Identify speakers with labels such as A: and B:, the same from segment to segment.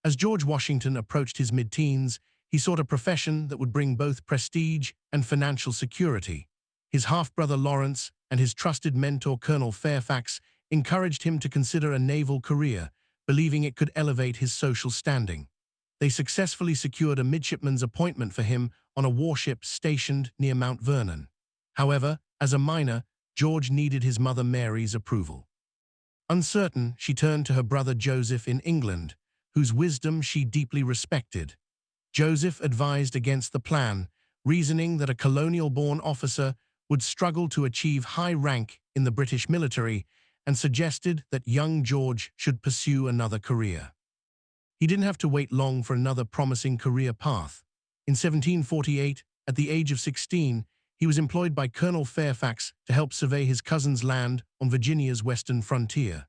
A: As George Washington approached his mid-teens, he sought a profession that would bring both prestige and financial security. His half-brother Lawrence and his trusted mentor Colonel Fairfax encouraged him to consider a naval career, believing it could elevate his social standing. They successfully secured a midshipman's appointment for him on a warship stationed near Mount Vernon. However, as a minor, George needed his mother Mary's approval. Uncertain, she turned to her brother Joseph in England, whose wisdom she deeply respected. Joseph advised against the plan, reasoning that a colonial-born officer would struggle to achieve high rank in the British military, and suggested that young George should pursue another career. He didn't have to wait long for another promising career path. In 1748, at the age of 16, he was employed by Colonel Fairfax to help survey his cousin's land on Virginia's western frontier.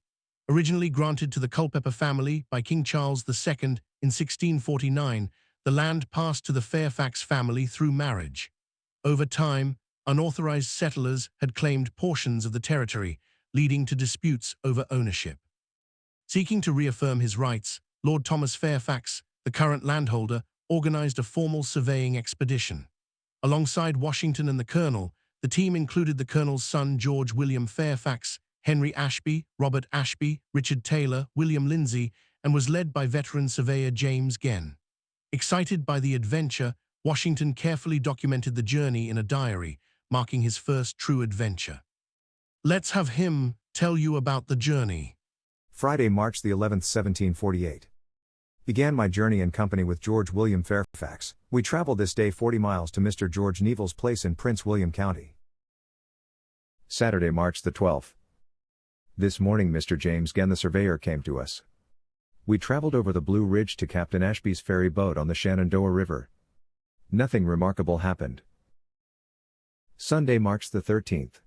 A: Originally granted to the Culpeper family by King Charles II in 1649, the land passed to the Fairfax family through marriage. Over time, unauthorized settlers had claimed portions of the territory, leading to disputes over ownership. Seeking to reaffirm his rights, Lord Thomas Fairfax, the current landholder, organized a formal surveying expedition. Alongside Washington and the colonel, the team included the colonel's son George William Fairfax, Henry Ashby, Robert Ashby, Richard Taylor, William Lindsay, and was led by veteran surveyor James Genn. Excited by the adventure, Washington carefully documented the journey in a diary, marking his first true adventure. Let's have him tell you about the journey.
B: Friday, March the 11th, 1748. Began my journey in company with George William Fairfax. We traveled this day 40 miles to Mr. George Neville's place in Prince William County.
C: Saturday, March the 12th. This morning Mr. James Genn the surveyor came to us. We traveled over the Blue Ridge to Captain Ashby's ferry boat on the Shenandoah River. Nothing remarkable happened. Sunday, March the 13th.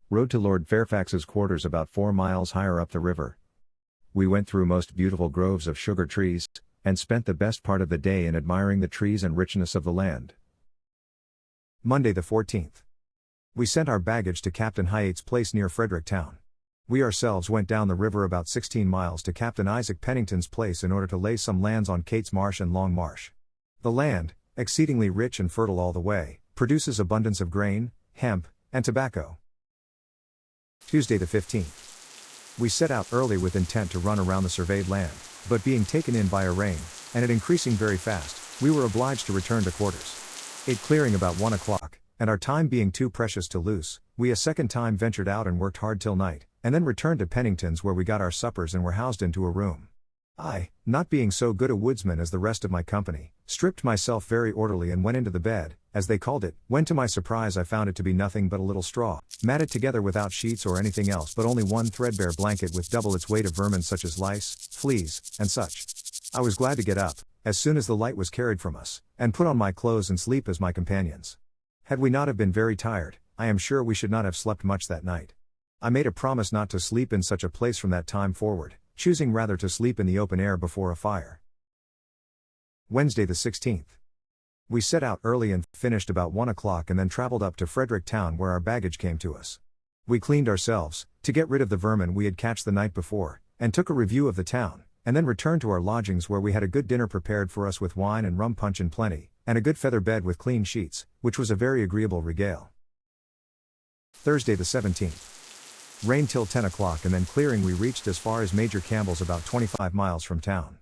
C: Rode to Lord Fairfax's quarters about 4 miles higher up the river. We went through most beautiful groves of sugar trees, and spent the best part of the day in admiring the trees and richness of the land.
B: Monday the 14th. We sent our baggage to Captain Hyatt's place near Fredericktown. We ourselves went down the river about 16 miles to Captain Isaac Pennington's place in order to lay some lands on Kate's Marsh and Long Marsh. The land, exceedingly rich and fertile all the way, produces abundance of grain, hemp, and tobacco. Tuesday the 15th. We set out early with intent to run around the surveyed land, but being taken in by a rain, and it increasing very fast, we were obliged to return to quarters. It clearing about 1 o'clock, and our time being too precious to lose, we a second time ventured out and worked hard till night, and then returned to Pennington's where we got our suppers and were housed into a room. I, not being so good a woodsman as the rest of my company, stripped myself very orderly and went into the bed, as they called it, when to my surprise I found it to be nothing but a little straw, matted together without sheets or anything else but only one threadbare blanket with double its weight of vermin such as lice, fleas, and such. I was glad to get up, as soon as the light was carried from us, and put on my clothes and sleep as my companions. Had we not have been very tired, I am sure we should not have slept much that night. I made a promise not to sleep in such a place from that time forward, choosing rather to sleep in the open air before a fire. Wednesday the 16th. We set out early and finished about 1 o'clock and then traveled up to Fredericktown where our baggage came to us. We cleaned ourselves, to get rid of the vermin we had catched the night before, and took a review of the town, and then returned to our lodgings where we had a good dinner prepared for us with wine and rum punch in plenty, and a good feather bed with clean sheets, which was a very agreeable regale. Thursday the 17th. Rain till 10 o'clock and then clearing we reached as far as Major Campbell's about 25 miles from town.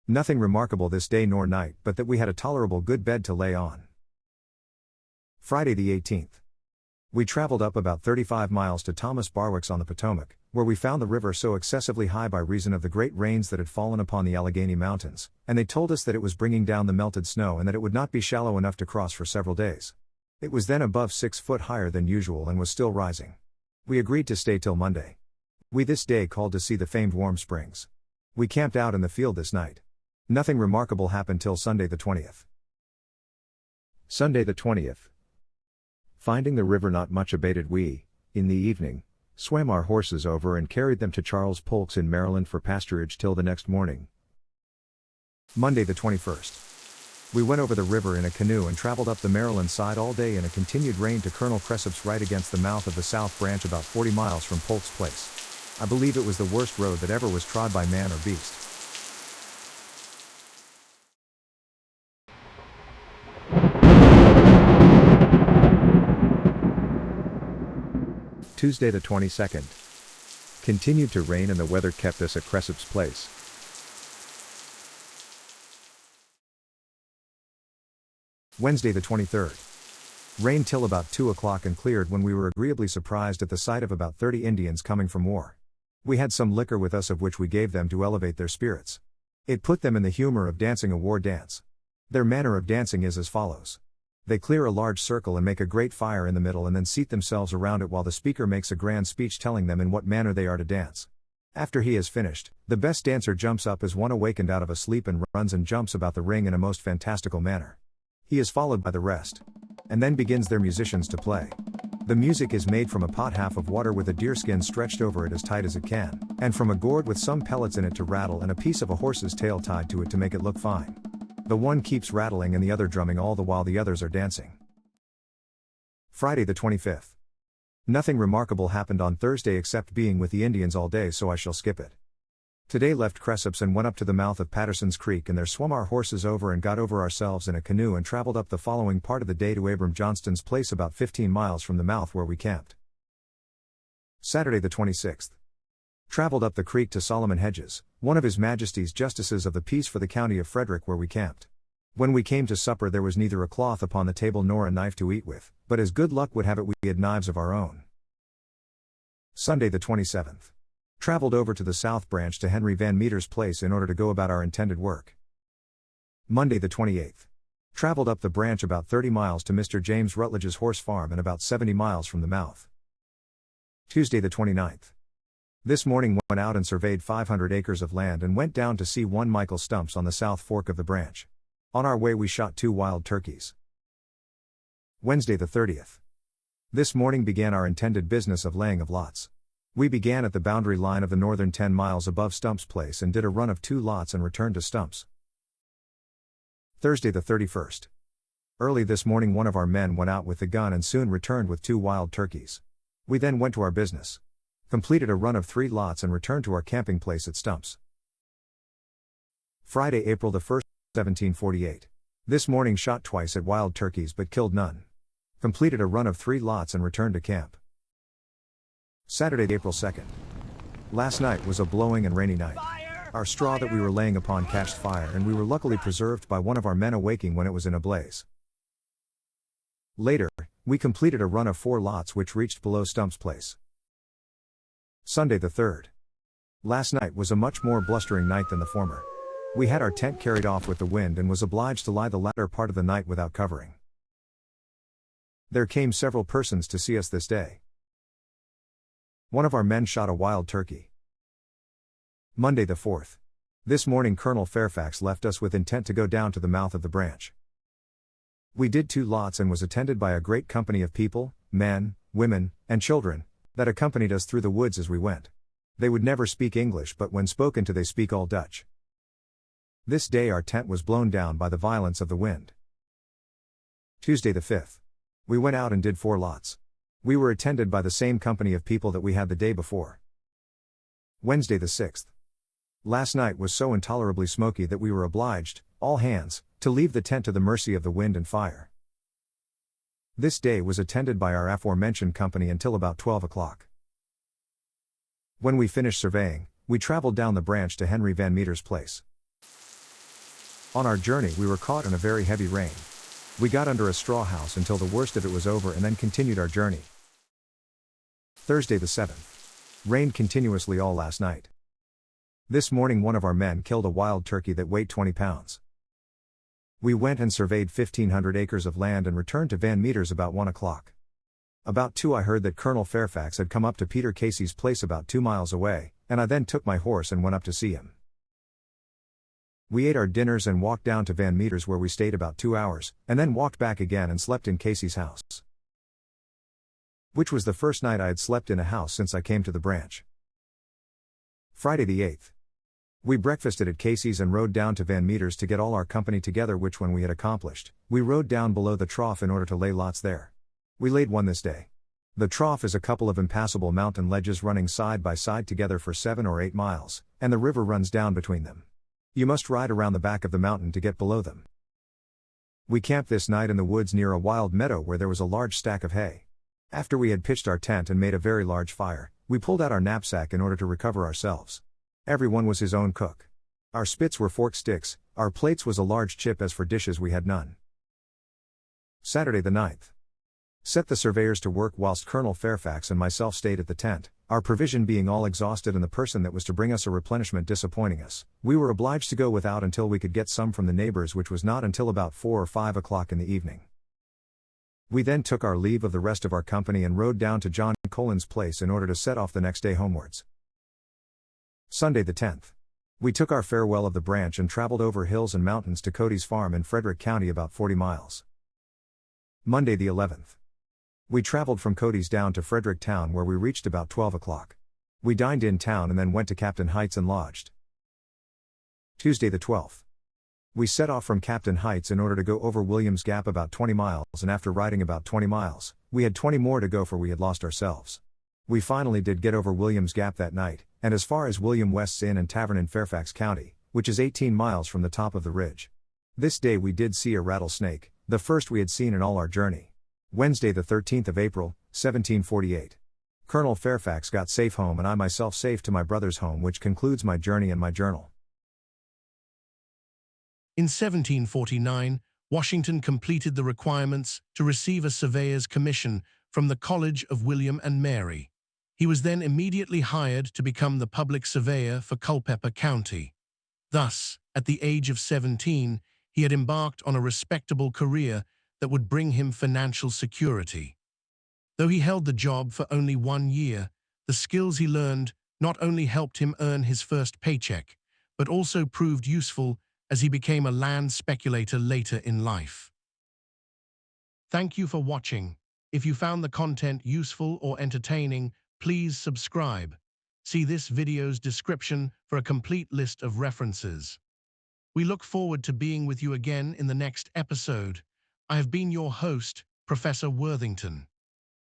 B: Nothing remarkable this day nor night but that we had a tolerable good bed to lay on. Friday the 18th. We traveled up about 35 miles to Thomas Barwick's on the Potomac, where we found the river so excessively high by reason of the great rains that had fallen upon the Allegheny Mountains, and they told us that it was bringing down the melted snow and that it would not be shallow enough to cross for several days. It was then above 6 foot higher than usual and was still rising. We agreed to stay till Monday. We this day called to see the famed warm springs. We camped out in the field this night. Nothing remarkable happened till Sunday the 20th.
C: Sunday the 20th. Finding the river not much abated, we, in the evening, swam our horses over and carried them to Charles Polk's in Maryland for pasturage till the next morning.
B: Monday the 21st. We went over the river in a canoe and traveled up the Maryland side all day in a continued rain to Colonel Cressup's right against the mouth of the South Branch about 40 miles from Polk's place. I believe it was the worst road that ever was trod by man or beast.
C: Tuesday the 22nd. Continued to rain and the weather kept us at Cressip's place.
B: Wednesday the 23rd. Rained till about 2 o'clock and cleared when we were agreeably surprised at the sight of about 30 Indians coming from war. We had some liquor with us of which we gave them to elevate their spirits. It put them in the humor of dancing a war dance. Their manner of dancing is as follows. They clear a large circle and make a great fire in the middle and then seat themselves around it while the speaker makes a grand speech telling them in what manner they are to dance. After he has finished, the best dancer jumps up as one awakened out of a sleep and runs and jumps about the ring in a most fantastical manner. He is followed by the rest. And then begins their musicians to play. The music is made from a pot half of water with a deerskin stretched over it as tight as it can, and from a gourd with some pellets in it to rattle and a piece of a horse's tail tied to it to make it look fine. The one keeps rattling and the other drumming all the while the others are dancing. Friday the 25th. Nothing remarkable happened on Thursday except being with the Indians all day, so I shall skip it. Today left Cressip's and went up to the mouth of Patterson's Creek and there swum our horses over and got over ourselves in a canoe and traveled up the following part of the day to Abram Johnston's place about 15 miles from the mouth where we camped. Saturday the 26th. Traveled up the creek to Solomon Hedges, one of His Majesty's Justices of the Peace for the county of Frederick, where we camped. When we came to supper there was neither a cloth upon the table nor a knife to eat with, but as good luck would have it we had knives of our own. Sunday the 27th. Traveled over to the South Branch to Henry Van Meter's place in order to go about our intended work. Monday the 28th. Traveled up the branch about 30 miles to Mr. James Rutledge's horse farm and about 70 miles from the mouth. Tuesday the 29th. This morning went out and surveyed 500 acres of land and went down to see one Michael Stumps on the south fork of the branch. On our way we shot 2 wild turkeys. Wednesday the 30th. This morning began our intended business of laying of lots. We began at the boundary line of the northern 10 miles above Stumps' place and did a run of 2 lots and returned to Stumps. Thursday the 31st. Early this morning one of our men went out with the gun and soon returned with 2 wild turkeys. We then went to our business. Completed a run of 3 lots and returned to our camping place at Stumps. Friday, April the 1st, 1748. This morning shot twice at wild turkeys but killed none. Completed a run of 3 lots and returned to camp. Saturday, April 2nd. Last night was a blowing and rainy night. Our straw that we were laying upon catched fire and we were luckily preserved by one of our men awaking when it was in a blaze. Later, we completed a run of 4 lots which reached below Stumps' place. Sunday the 3rd. Last night was a much more blustering night than the former. We had our tent carried off with the wind and was obliged to lie the latter part of the night without covering. There came several persons to see us this day. One of our men shot a wild turkey. Monday the 4th. This morning Colonel Fairfax left us with intent to go down to the mouth of the branch. We did 2 lots and was attended by a great company of people, men, women, and children, that accompanied us through the woods as we went. They would never speak English but when spoken to they speak all Dutch. This day our tent was blown down by the violence of the wind. Tuesday the 5th. We went out and did 4 lots. We were attended by the same company of people that we had the day before. Wednesday the 6th. Last night was so intolerably smoky that we were obliged, all hands, to leave the tent to the mercy of the wind and fire. This day was attended by our aforementioned company until about 12 o'clock. When we finished surveying, we traveled down the branch to Henry Van Meter's place. On our journey we were caught in a very heavy rain. We got under a straw house until the worst of it was over and then continued our journey. Thursday the 7th. Rained continuously all last night. This morning one of our men killed a wild turkey that weighed 20 pounds. We went and surveyed 1,500 acres of land and returned to Van Meter's about 1 o'clock. About 2 I heard that Colonel Fairfax had come up to Peter Casey's place about 2 miles away, and I then took my horse and went up to see him. We ate our dinners and walked down to Van Meter's where we stayed about 2 hours, and then walked back again and slept in Casey's house. Which was the first night I had slept in a house since I came to the branch. Friday the 8th. We breakfasted at Casey's and rode down to Van Meter's to get all our company together, which when we had accomplished, we rode down below the trough in order to lay lots there. We laid one this day. The trough is a couple of impassable mountain ledges running side by side together for 7 or 8 miles, and the river runs down between them. You must ride around the back of the mountain to get below them. We camped this night in the woods near a wild meadow where there was a large stack of hay. After we had pitched our tent and made a very large fire, we pulled out our knapsack in order to recover ourselves. Everyone was his own cook. Our spits were fork sticks, our plates was a large chip, as for dishes we had none. Saturday the 9th. Set the surveyors to work whilst Colonel Fairfax and myself stayed at the tent, our provision being all exhausted and the person that was to bring us a replenishment disappointing us. We were obliged to go without until we could get some from the neighbors, which was not until about 4 or 5 o'clock in the evening. We then took our leave of the rest of our company and rode down to John Colin's place in order to set off the next day homewards. Sunday the 10th. We took our farewell of the branch and traveled over hills and mountains to Cody's farm in Frederick County, about 40 miles. Monday the 11th. We traveled from Cody's down to Frederick Town, where we reached about 12 o'clock. We dined in town and then went to Captain Heights and lodged. Tuesday the 12th. We set off from Captain Heights in order to go over Williams Gap about 20 miles, and after riding about 20 miles, we had 20 more to go, for we had lost ourselves. We finally did get over Williams Gap that night, and as far as William West's Inn and Tavern in Fairfax County, which is 18 miles from the top of the ridge. This day we did see a rattlesnake, the first we had seen in all our journey. Wednesday the 13th of April, 1748. Colonel Fairfax got safe home and I myself safe to my brother's home, which concludes my journey and my journal.
A: In 1749, Washington completed the requirements to receive a surveyor's commission from the College of William and Mary. He was then immediately hired to become the public surveyor for Culpeper County. Thus, at the age of 17, he had embarked on a respectable career that would bring him financial security. Though he held the job for only 1 year, the skills he learned not only helped him earn his first paycheck, but also proved useful as he became a land speculator later in life. Thank you for watching. If you found the content useful or entertaining, please subscribe. See this video's description for a complete list of references. We look forward to being with you again in the next episode. I have been your host, Professor Worthington.